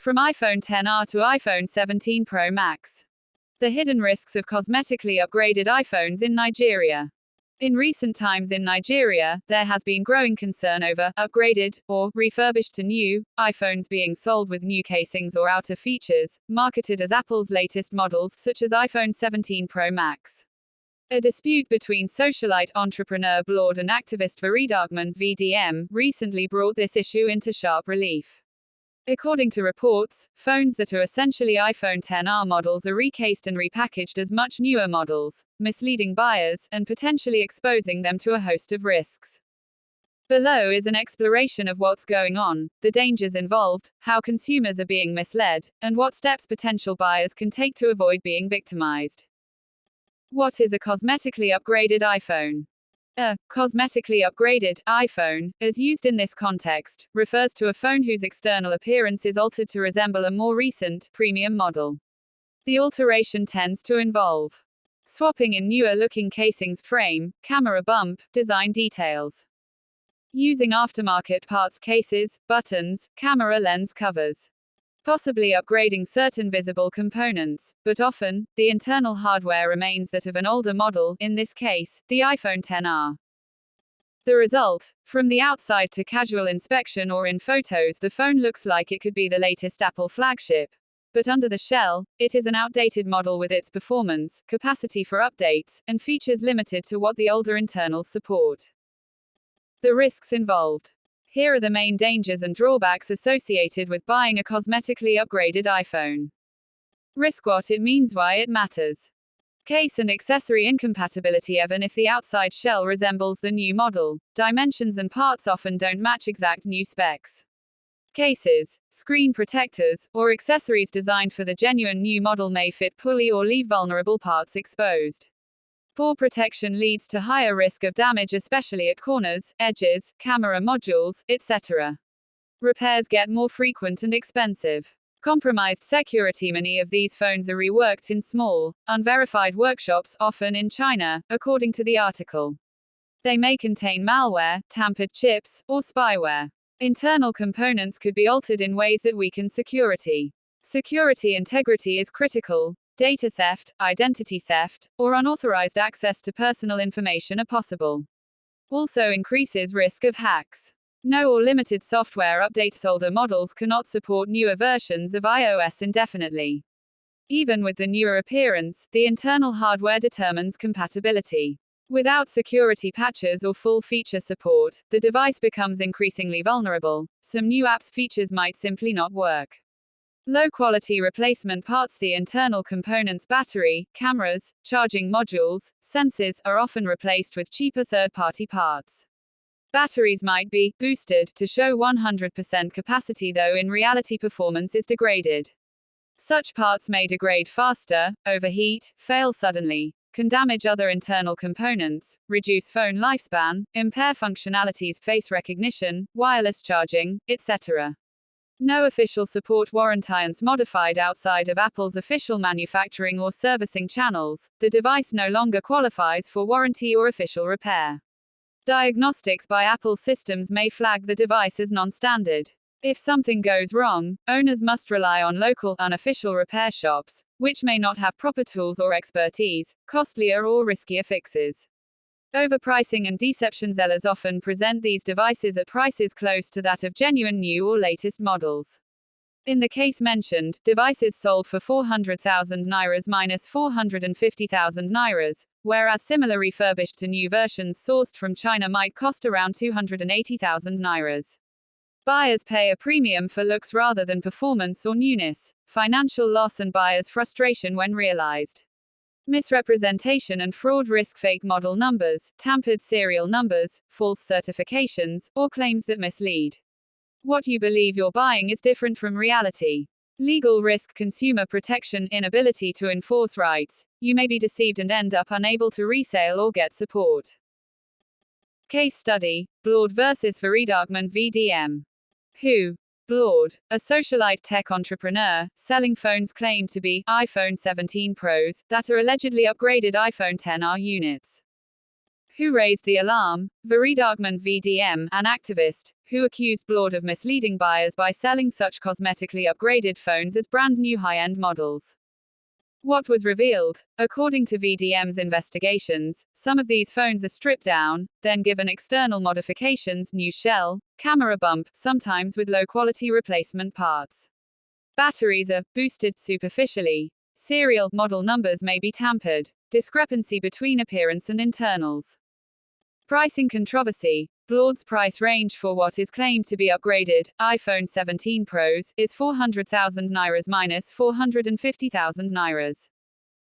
From iPhone XR to iPhone 17 Pro Max. The hidden risks of cosmetically upgraded iPhones in Nigeria. In recent times in Nigeria, there has been growing concern over upgraded or refurbished to new iPhones being sold with new casings or outer features, marketed as Apple's latest models, such as iPhone 17 Pro Max. A dispute between socialite entrepreneur Blord and activist Veridagman (VDM) recently brought this issue into sharp relief. According to reports, phones that are essentially iPhone XR models are recased and repackaged as much newer models, misleading buyers, and potentially exposing them to a host of risks. Below is an exploration of what's going on, the dangers involved, how consumers are being misled, and what steps potential buyers can take to avoid being victimized. What is a cosmetically upgraded iPhone? A cosmetically upgraded iPhone, as used in this context, refers to a phone whose external appearance is altered to resemble a more recent, premium model. The alteration tends to involve swapping in newer-looking casings, frame, camera bump, design details. Using aftermarket parts, cases, buttons, camera lens covers. Possibly upgrading certain visible components, but often, the internal hardware remains that of an older model, in this case, the iPhone XR. The result: from the outside to casual inspection or in photos, the phone looks like it could be the latest Apple flagship. But under the shell, it is an outdated model with its performance, capacity for updates, and features limited to what the older internals support. The risks involved. Here are the main dangers and drawbacks associated with buying a cosmetically upgraded iPhone. Risk: what it means, why it matters. Case and accessory incompatibility. Even if the outside shell resembles the new model, dimensions and parts often don't match exact new specs. Cases, screen protectors, or accessories designed for the genuine new model may fit poorly or leave vulnerable parts exposed. Poor protection leads to higher risk of damage, especially at corners, edges, camera modules, etc. Repairs get more frequent and expensive. Compromised security. Many of these phones are reworked in small, unverified workshops, often in China, according to the article. They may contain malware, tampered chips, or spyware. Internal components could be altered in ways that weaken security. Security integrity is critical. Data theft, identity theft, or unauthorized access to personal information are possible. Also increases risk of hacks. No or limited software updates. Older models cannot support newer versions of iOS indefinitely. Even with the newer appearance, the internal hardware determines compatibility. Without security patches or full feature support, the device becomes increasingly vulnerable. Some new apps features might simply not work. Low-quality replacement parts. The internal components, battery, cameras, charging modules, sensors, are often replaced with cheaper third-party parts. Batteries might be boosted to show 100% capacity, though in reality performance is degraded. Such parts may degrade faster, overheat, fail suddenly, can damage other internal components, reduce phone lifespan, impair functionalities, face recognition, wireless charging, etc. No official support warranties modified outside of Apple's official manufacturing or servicing channels. The device no longer qualifies for warranty or official repair. Diagnostics by Apple systems may flag the device as non-standard. If something goes wrong, owners must rely on local, unofficial repair shops, which may not have proper tools or expertise, costlier or riskier fixes. Overpricing and deception. Sellers often present these devices at prices close to that of genuine new or latest models. In the case mentioned, devices sold for 400,000 nairas minus 450,000 nairas, whereas similar refurbished to new versions sourced from China might cost around 280,000 nairas. Buyers pay a premium for looks rather than performance or newness. Financial loss and buyers' frustration when realized. Misrepresentation and fraud risk: fake model numbers, tampered serial numbers, false certifications, or claims that mislead. What you believe you're buying is different from reality. Legal risk: consumer protection, inability to enforce rights. You may be deceived and end up unable to resale or get support. Case study: Blord vs. Veridagman (VDM). Who? Blord, a socialite tech entrepreneur, selling phones claimed to be iPhone 17 Pros that are allegedly upgraded iPhone XR units. Who raised the alarm? Veredagment VDM, an activist, who accused Blord of misleading buyers by selling such cosmetically upgraded phones as brand new high-end models. What was revealed? According to VDM's investigations, some of these phones are stripped down, then given external modifications, new shell, camera bump, sometimes with low-quality replacement parts. Batteries are boosted superficially. Serial model numbers may be tampered. Discrepancy between appearance and internals. Pricing controversy. Blord's price range for what is claimed to be upgraded iPhone 17 Pros is 400,000 Nairas minus 450,000 Nairas.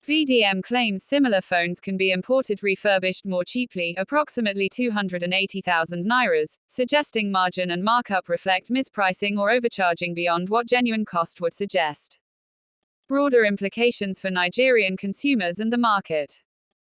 VDM claims similar phones can be imported refurbished more cheaply, approximately 280,000 Nairas, suggesting margin and markup reflect mispricing or overcharging beyond what genuine cost would suggest. Broader implications for Nigerian consumers and the market.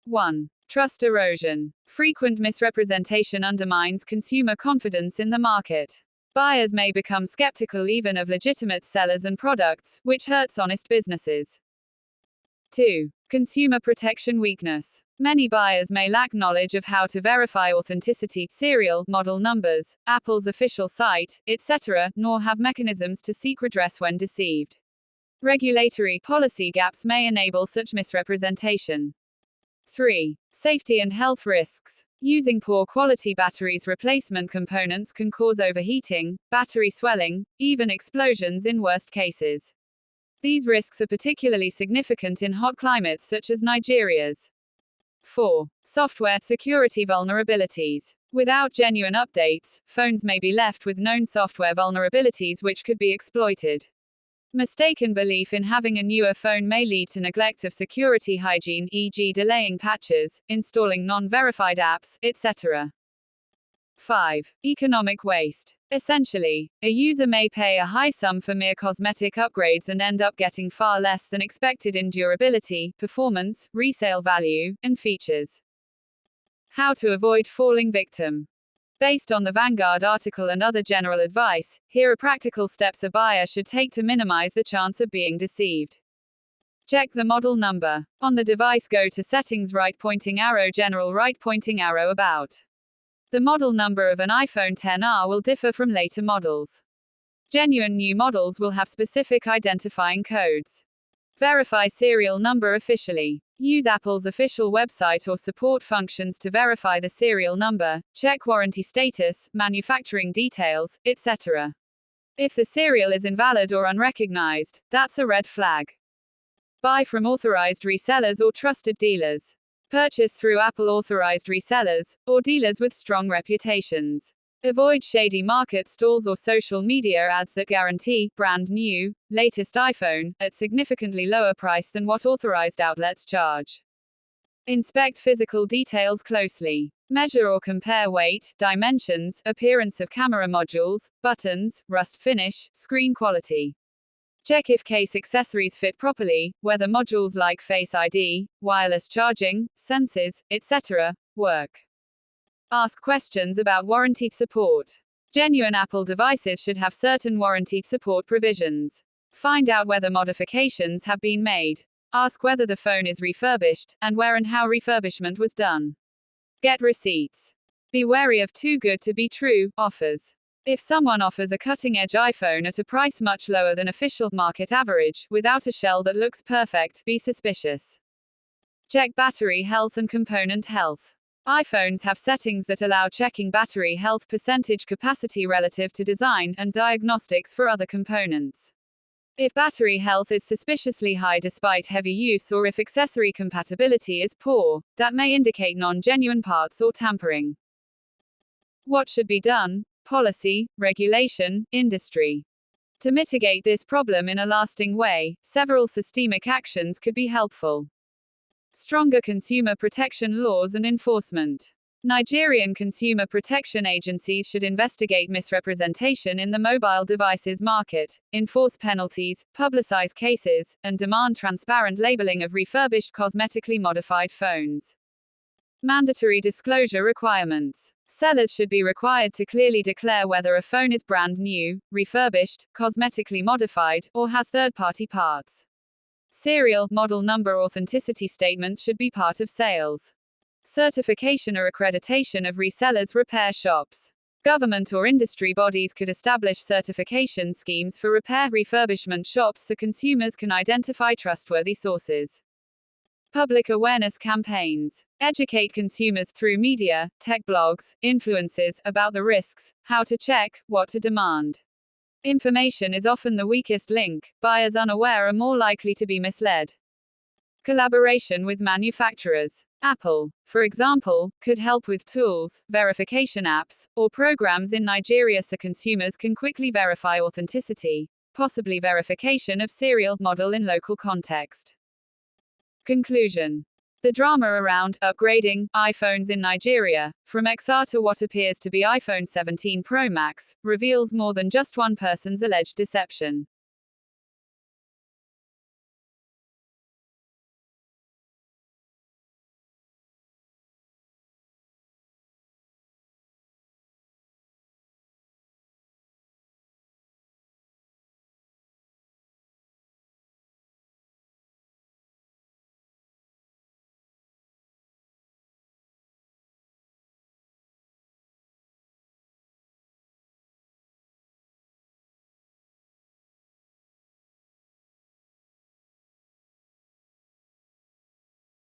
1. Trust erosion. Frequent misrepresentation undermines consumer confidence in the market. Buyers may become skeptical even of legitimate sellers and products, which hurts honest businesses. 2. Consumer protection weakness. Many buyers may lack knowledge of how to verify authenticity, serial, model numbers, Apple's official site, etc., nor have mechanisms to seek redress when deceived. Regulatory policy gaps may enable such misrepresentation. 3. Safety and health risks. Using poor quality batteries, replacement components can cause overheating, battery swelling, even explosions in worst cases. These risks are particularly significant in hot climates such as Nigeria's. 4. Software security vulnerabilities. Without genuine updates, phones may be left with known software vulnerabilities which could be exploited. Mistaken belief in having a newer phone may lead to neglect of security hygiene, e.g., delaying patches, installing non-verified apps, etc. 5. Economic waste. Essentially, a user may pay a high sum for mere cosmetic upgrades and end up getting far less than expected in durability, performance, resale value, and features. How to avoid falling victim. Based on the Vanguard article and other general advice, here are practical steps a buyer should take to minimize the chance of being deceived. Check the model number. On the device, go to Settings, right pointing arrow, General, right pointing arrow, About. The model number of an iPhone XR will differ from later models. Genuine new models will have specific identifying codes. Verify serial number officially. Use Apple's official website or support functions to verify the serial number, check warranty status, manufacturing details, etc. If the serial is invalid or unrecognized, that's a red flag. Buy from authorized resellers or trusted dealers. Purchase through Apple authorized resellers, or dealers with strong reputations. Avoid shady market stalls or social media ads that guarantee brand new, latest iPhone at significantly lower price than what authorized outlets charge. Inspect physical details closely. Measure or compare weight, dimensions, appearance of camera modules, buttons, rust finish, screen quality. Check if case accessories fit properly, whether modules like Face ID, wireless charging, sensors, etc. work. Ask questions about warranty support. Genuine Apple devices should have certain warranty support provisions. Find out whether modifications have been made. Ask whether the phone is refurbished, and where and how refurbishment was done. Get receipts. Be wary of too good to be true offers. If someone offers a cutting-edge iPhone at a price much lower than official market average, without a shell that looks perfect, be suspicious. Check battery health and component health. iPhones have settings that allow checking battery health percentage capacity relative to design and diagnostics for other components. If battery health is suspiciously high despite heavy use, or if accessory compatibility is poor, that may indicate non-genuine parts or tampering. What should be done? Policy, regulation, industry. To mitigate this problem in a lasting way, several systemic actions could be helpful. Stronger consumer protection laws and enforcement. Nigerian consumer protection agencies should investigate misrepresentation in the mobile devices market, enforce penalties, publicize cases, and demand transparent labeling of refurbished cosmetically modified phones. Mandatory disclosure requirements. Sellers should be required to clearly declare whether a phone is brand new, refurbished, cosmetically modified, or has third-party parts. Serial, model number authenticity statements should be part of sales. certification or accreditation of resellers' repair shops. Government or industry bodies could establish certification schemes for repair refurbishment shops so consumers can identify trustworthy sources. Public awareness campaigns. Educate consumers through media, tech blogs, influencers about the risks, how to check, what to demand. Information is often the weakest link. Buyers unaware are more likely to be misled. Collaboration with manufacturers. Apple, for example, could help with tools, verification apps, or programs in Nigeria so consumers can quickly verify authenticity, possibly verification of serial model in local context. Conclusion. The drama around upgrading iPhones in Nigeria, from XR to what appears to be iPhone 17 Pro Max, reveals more than just one person's alleged deception.